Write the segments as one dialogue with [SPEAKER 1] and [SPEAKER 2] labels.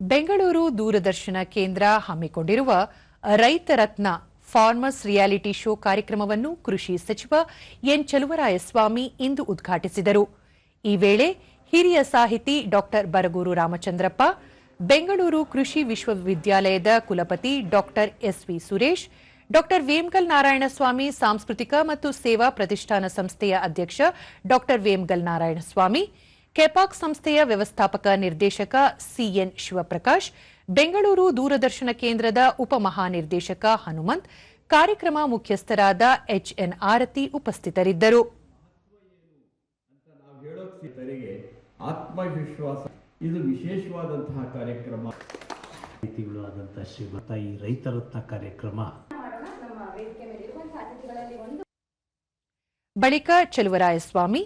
[SPEAKER 1] ಬೆಂಗಳೂರು ದೂರದರ್ಶನ ಕೇಂದ್ರ ಹಮ್ಮಿಕೊಂಡಿರುವ ರೈತ ರತ್ನ ಫಾರ್ಮರ್ಸ್ ರಿಯಾಲಿಟಿ ಶೋ ಕಾರ್ಯಕ್ರಮವನ್ನು ಕೃಷಿ ಸಚಿವ ಎನ್ ಚಲುವರಾಯಸ್ವಾಮಿ ಇಂದು ಉದ್ಘಾಟಿಸಿದರು. ಈ ವೇಳೆ ಹಿರಿಯ ಸಾಹಿತಿ ಡಾ ಬರಗೂರು ರಾಮಚಂದ್ರಪ್ಪ, ಬೆಂಗಳೂರು ಕೃಷಿ ವಿಶ್ವವಿದ್ಯಾಲಯದ ಕುಲಪತಿ ಡಾ ಎಸ್ವಿ ಸುರೇಶ್, ಡಾ ವೇಮಗಲ್ ನಾರಾಯಣಸ್ವಾಮಿ, ಸಾಂಸ್ಕೃತಿಕ ಮತ್ತು ಸೇವಾ ಪ್ರತಿಷ್ಠಾನ ಸಂಸ್ಥೆಯ ಅಧ್ಯಕ್ಷ ಡಾ ವೇಮಗಲ್ ನಾರಾಯಣಸ್ವಾಮಿ, ಕೆಪಾಕ್ ಸಂಸ್ಥೆಯ ವ್ಯವಸ್ಥಾಪಕ ನಿರ್ದೇಶಕ ಸಿಎನ್ ಶಿವಪ್ರಕಾಶ್, ಬೆಂಗಳೂರು ದೂರದರ್ಶನ ಕೇಂದ್ರದ ಉಪಮಹಾನಿರ್ದೇಶಕ ಹನುಮಂತ್, ಕಾರ್ಯಕ್ರಮ ಮುಖ್ಯಸ್ಥರಾದ ಎಚ್ಎನ್ ಆರತಿ ಉಪಸ್ಥಿತರಿದ್ದರು.
[SPEAKER 2] ಆತ್ಮವಿಶ್ವಾಸ ಇದು ವಿಶೇಷವಾದಂತಹ ಕಾರ್ಯಕ್ರಮ.
[SPEAKER 3] ಶ್ರೀಮತ ಈ ರೈತ ರತ್ನ ಕಾರ್ಯಕ್ರಮ
[SPEAKER 1] ಬಳಿಕ ಚಲುವರಾಯಸ್ವಾಮಿ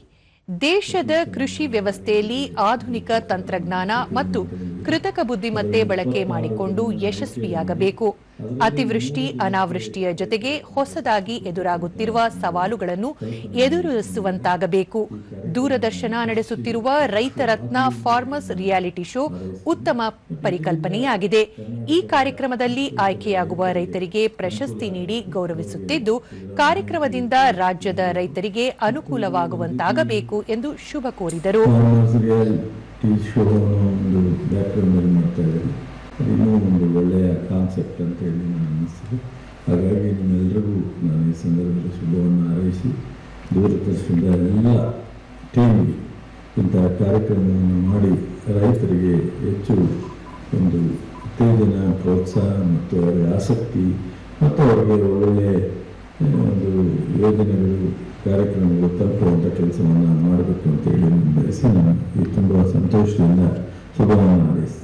[SPEAKER 1] ದೇಶದ ಕೃಷಿ ವ್ಯವಸ್ಥೆಯಲ್ಲಿ ಆಧುನಿಕ ತಂತ್ರಜ್ಞಾನ ಮತ್ತು ಕೃತಕ ಬುದ್ಧಿಮತ್ತೆ ಬಳಕೆ ಮಾಡಿಕೊಂಡು ಯಶಸ್ವಿಯಾಗಬೇಕು. ಅತಿವೃಷ್ಟಿ, ಅನಾವೃಷ್ಟಿಯ ಜೊತೆಗೆ ಹೊಸದಾಗಿ ಎದುರಾಗುತ್ತಿರುವ ಸವಾಲುಗಳನ್ನು ಎದುರಿಸುವಂತಾಗಬೇಕು. ದೂರದರ್ಶನ ನಡೆಸುತ್ತಿರುವ ರೈತ ರತ್ನ ಫಾರ್ಮರ್ಸ್ ರಿಯಾಲಿಟಿ ಶೋ ಉತ್ತಮ ಪರಿಕಲ್ಪನೆಯಾಗಿದೆ. ಈ ಕಾರ್ಯಕ್ರಮದಲ್ಲಿ ಆಯ್ಕೆಯಾಗುವ ರೈತರಿಗೆ ಪ್ರಶಸ್ತಿ ನೀಡಿ ಗೌರವಿಸುತ್ತಿದ್ದು, ಕಾರ್ಯಕ್ರಮದಿಂದ ರಾಜ್ಯದ ರೈತರಿಗೆ ಅನುಕೂಲವಾಗುವಂತಾಗಬೇಕು ಎಂದು ಶುಭ ಕೋರಿದರು.
[SPEAKER 4] ಇನ್ನೂ ಒಂದು ಒಳ್ಳೆಯ ಕಾನ್ಸೆಪ್ಟ್ ಅಂತ ಹೇಳಿ ನಾನು ಅನ್ನಿಸ್ತದೆ. ಹಾಗಾಗಿ ನಿಮ್ಮೆಲ್ಲರಿಗೂ ನಾನು ಈ ಸಂದರ್ಭದಲ್ಲಿ ಶುಭವನ್ನು ಹಾರೈಸಿ ದೂರದರ್ಶನದ ಎಲ್ಲ ಟೀಮ್ಗೆ ಇಂತಹ ಕಾರ್ಯಕ್ರಮವನ್ನು ಮಾಡಿ ರೈತರಿಗೆ ಹೆಚ್ಚು ಒಂದು ಉತ್ತೇಜನ, ಪ್ರೋತ್ಸಾಹ ಮತ್ತು ಅವರಿಗೆ ಆಸಕ್ತಿ ಮತ್ತು ಅವರಿಗೆ ಒಳ್ಳೆಯ ಒಂದು ಯೋಜನೆಗಳು, ಕಾರ್ಯಕ್ರಮಗಳು ತಲುಪುವಂಥ ಕೆಲಸವನ್ನು ಮಾಡಬೇಕು ಅಂತೇಳಿ ಬಯಸಿ ನಾನು ಈ ತುಂಬ ಸಂತೋಷದಿಂದ ಶುಭವನ್ನು ಹಾರೈಸ್ತೀನಿ.